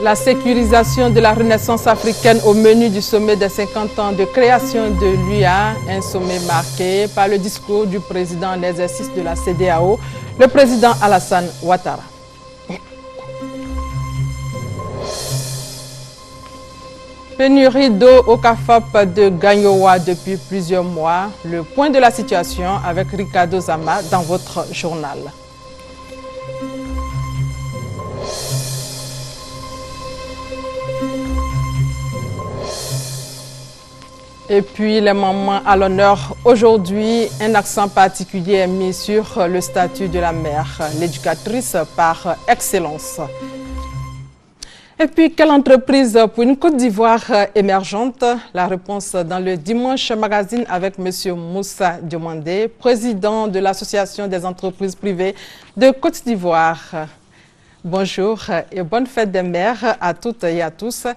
La sécurisation de la renaissance africaine au menu du sommet des 50 ans de création de l'UA, un sommet marqué par le discours du président en exercice de la CEDEAO, le président Alassane Ouattara. Pénurie d'eau au CAFAP de Gagnoa depuis plusieurs mois. Le point de la situation avec Ricardo Zama dans votre journal. Et puis les moments à l'honneur aujourd'hui, un accent particulier est mis sur le statut de la mère, l'éducatrice par excellence. Et puis, quelle entreprise pour une Côte d'Ivoire émergente? La réponse dans le Dimanche Magazine avec M. Moussa Diomandé, président de l'Association des entreprises privées de Côte d'Ivoire. Bonjour et bonne fête des mères à toutes et à tous.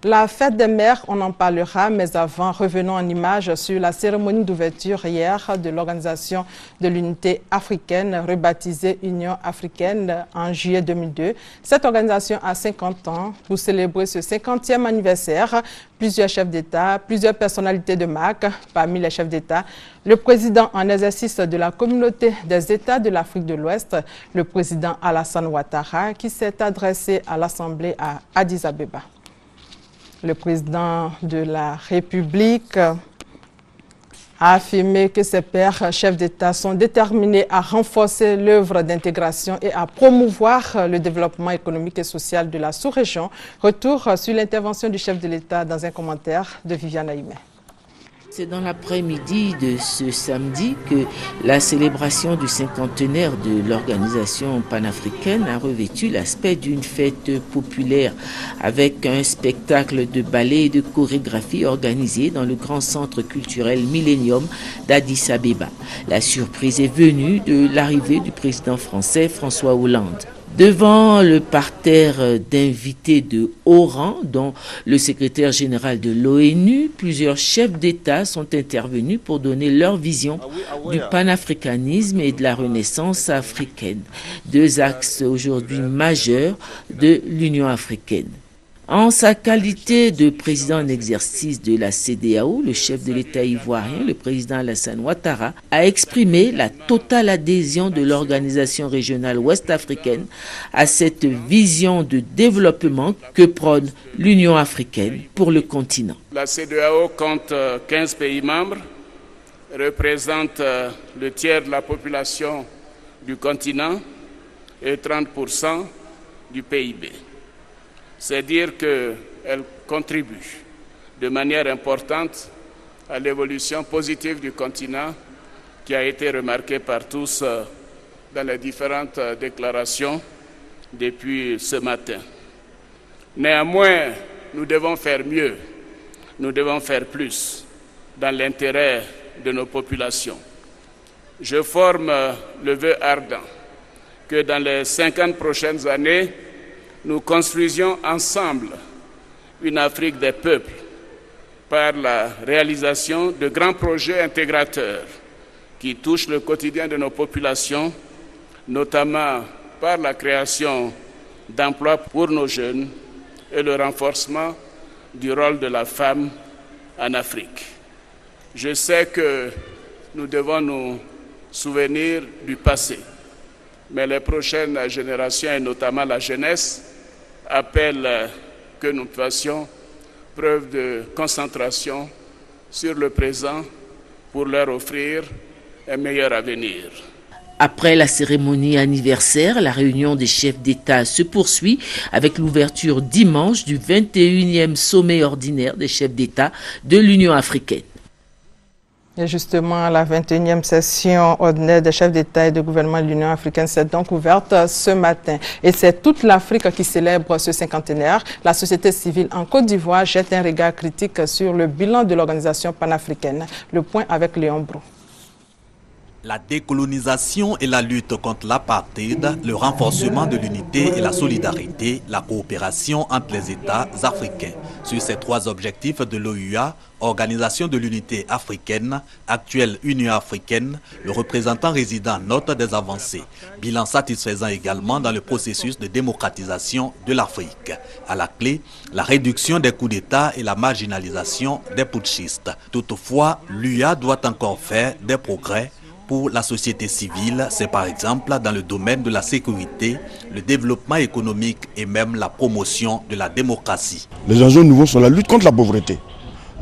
La fête des mères, on en parlera, mais avant, revenons en images sur la cérémonie d'ouverture hier de l'Organisation de l'Unité africaine, rebaptisée Union africaine en juillet 2002. Cette organisation a 50 ans. Pour célébrer ce 50e anniversaire, plusieurs chefs d'État, plusieurs personnalités de marque, parmi les chefs d'État, le président en exercice de la communauté des États de l'Afrique de l'Ouest, le président Alassane Ouattara, qui s'est adressé à l'Assemblée à Addis Abeba. Le président de la République a affirmé que ses pairs chefs d'État sont déterminés à renforcer l'œuvre d'intégration et à promouvoir le développement économique et social de la sous-région. Retour sur l'intervention du chef de l'État dans un commentaire de Viviane Aïmé. C'est dans l'après-midi de ce samedi que la célébration du cinquantenaire de l'organisation panafricaine a revêtu l'aspect d'une fête populaire avec un spectacle de ballet et de chorégraphie organisé dans le grand centre culturel Millennium d'Addis Abeba. La surprise est venue de l'arrivée du président français François Hollande. Devant le parterre d'invités de haut rang, dont le secrétaire général de l'ONU, plusieurs chefs d'État sont intervenus pour donner leur vision du panafricanisme et de la renaissance africaine, deux axes aujourd'hui majeurs de l'Union africaine. En sa qualité de président en exercice de la CEDEAO, le chef de l'État ivoirien, le président Alassane Ouattara, a exprimé la totale adhésion de l'organisation régionale ouest-africaine à cette vision de développement que prône l'Union africaine pour le continent. La CEDEAO compte 15 pays membres, représente le tiers de la population du continent et 30% du PIB. C'est dire qu'elle contribue de manière importante à l'évolution positive du continent qui a été remarquée par tous dans les différentes déclarations depuis ce matin. Néanmoins, nous devons faire mieux, nous devons faire plus dans l'intérêt de nos populations. Je forme le vœu ardent que dans les 50 prochaines années, nous construisions ensemble une Afrique des peuples par la réalisation de grands projets intégrateurs qui touchent le quotidien de nos populations, notamment par la création d'emplois pour nos jeunes et le renforcement du rôle de la femme en Afrique. Je sais que nous devons nous souvenir du passé, mais les prochaines générations, et notamment la jeunesse, appellent que nous fassions preuve de concentration sur le présent pour leur offrir un meilleur avenir. Après la cérémonie anniversaire, la réunion des chefs d'État se poursuit avec l'ouverture dimanche du 21e sommet ordinaire des chefs d'État de l'Union africaine. Et justement, la 21e session ordinaire des chefs d'État et de gouvernement de l'Union africaine s'est donc ouverte ce matin. Et c'est toute l'Afrique qui célèbre ce cinquantenaire. La société civile en Côte d'Ivoire jette un regard critique sur le bilan de l'organisation panafricaine. Le point avec Léon Brou. La décolonisation et la lutte contre l'apartheid, le renforcement de l'unité et la solidarité, la coopération entre les États africains. Sur ces 3 objectifs de l'OUA, Organisation de l'Unité africaine, actuelle Union africaine, le représentant résident note des avancées. Bilan satisfaisant également dans le processus de démocratisation de l'Afrique. À la clé, la réduction des coups d'État et la marginalisation des putschistes. Toutefois, l'UA doit encore faire des progrès. Pour la société civile, c'est par exemple dans le domaine de la sécurité, le développement économique et même la promotion de la démocratie. Les enjeux nouveaux sont la lutte contre la pauvreté.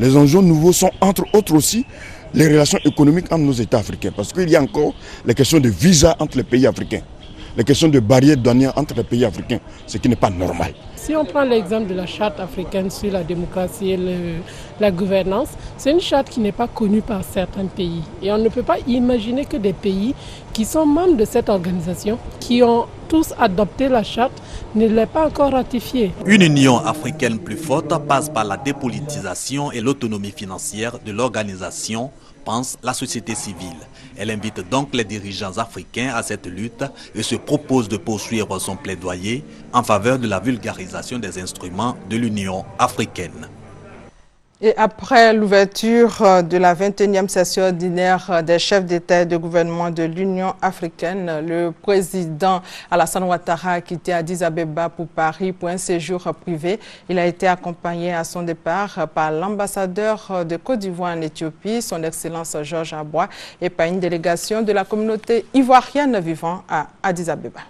Les enjeux nouveaux sont entre autres aussi les relations économiques entre nos États africains. Parce qu'il y a encore les questions de visa entre les pays africains, les questions de barrières douanières entre les pays africains, ce qui n'est pas normal. Si on prend l'exemple de la charte africaine sur la démocratie et la gouvernance, c'est une charte qui n'est pas connue par certains pays. Et on ne peut pas imaginer que des pays qui sont membres de cette organisation, qui ont tous adopté la charte, ne l'aient pas encore ratifiée. Une Union africaine plus forte passe par la dépolitisation et l'autonomie financière de l'organisation, pense la société civile. Elle invite donc les dirigeants africains à cette lutte et se propose de poursuivre son plaidoyer en faveur de la vulgarisation des instruments de l'Union africaine. Et après l'ouverture de la 21e session ordinaire des chefs d'État et de gouvernement de l'Union africaine, le président Alassane Ouattara a quitté Addis Abeba pour Paris pour un séjour privé. Il a été accompagné à son départ par l'ambassadeur de Côte d'Ivoire en Éthiopie, son Excellence Georges Abois, et par une délégation de la communauté ivoirienne vivant à Addis Abeba.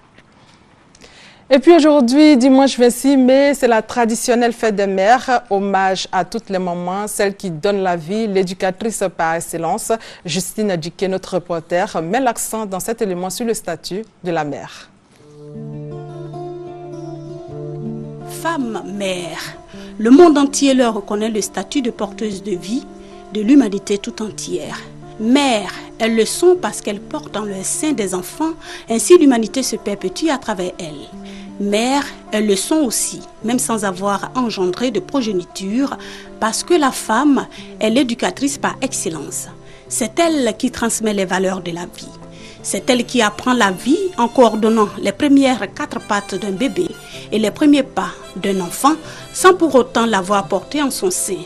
Et puis aujourd'hui, dimanche 26 mai, c'est la traditionnelle fête des mères, hommage à toutes les mamans, celles qui donnent la vie, l'éducatrice par excellence. Justine Djiké, notre reporter, met l'accent dans cet élément sur le statut de la mère. Femme mère, le monde entier leur reconnaît le statut de porteuse de vie de l'humanité tout entière. Mères, elles le sont parce qu'elles portent dans leur sein des enfants, ainsi l'humanité se perpétue à travers elles. Mères, elles le sont aussi, même sans avoir engendré de progéniture, parce que la femme est l'éducatrice par excellence. C'est elle qui transmet les valeurs de la vie. C'est elle qui apprend la vie en coordonnant les premières 4 pattes d'un bébé et les premiers pas d'un enfant, sans pour autant l'avoir porté en son sein.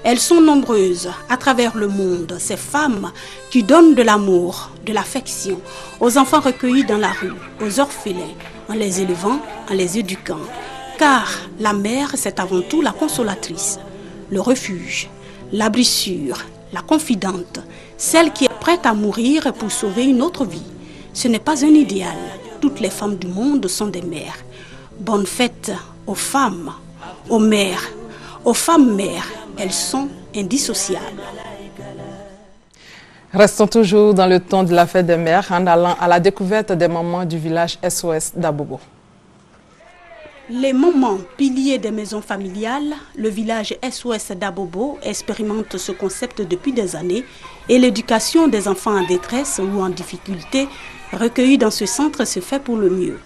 Elles sont nombreuses à travers le monde, ces femmes qui donnent de l'amour, de l'affection aux enfants recueillis dans la rue, aux orphelins, en les élevant, en les éduquant. Car la mère, c'est avant tout la consolatrice, le refuge, l'abri sûr, la confidente, celle qui est prête à mourir pour sauver une autre vie. Ce n'est pas un idéal. Toutes les femmes du monde sont des mères. Bonne fête aux femmes, aux mères, aux femmes mères. Elles sont indissociables. Restons toujours dans le ton de la fête des mères en allant à la découverte des mamans du village SOS d'Abobo. Les mamans, piliers des maisons familiales, le village SOS d'Abobo expérimente ce concept depuis des années et l'éducation des enfants en détresse ou en difficulté recueillis dans ce centre se fait pour le mieux.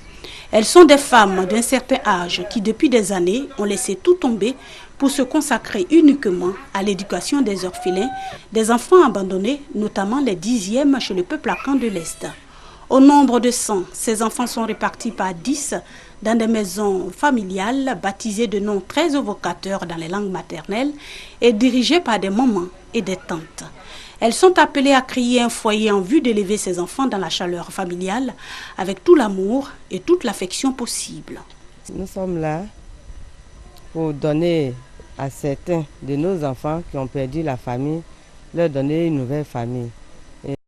Elles sont des femmes d'un certain âge qui depuis des années ont laissé tout tomber pour se consacrer uniquement à l'éducation des orphelins, des enfants abandonnés, notamment les 10e chez le peuple akan de l'Est. Au nombre de 100, ces enfants sont répartis par 10 dans des maisons familiales baptisées de noms très évocateurs dans les langues maternelles et dirigées par des mamans et des tantes. Elles sont appelées à créer un foyer en vue d'élever ces enfants dans la chaleur familiale avec tout l'amour et toute l'affection possible. Nous sommes là pour donner à certains de nos enfants qui ont perdu la famille, leur donner une nouvelle famille.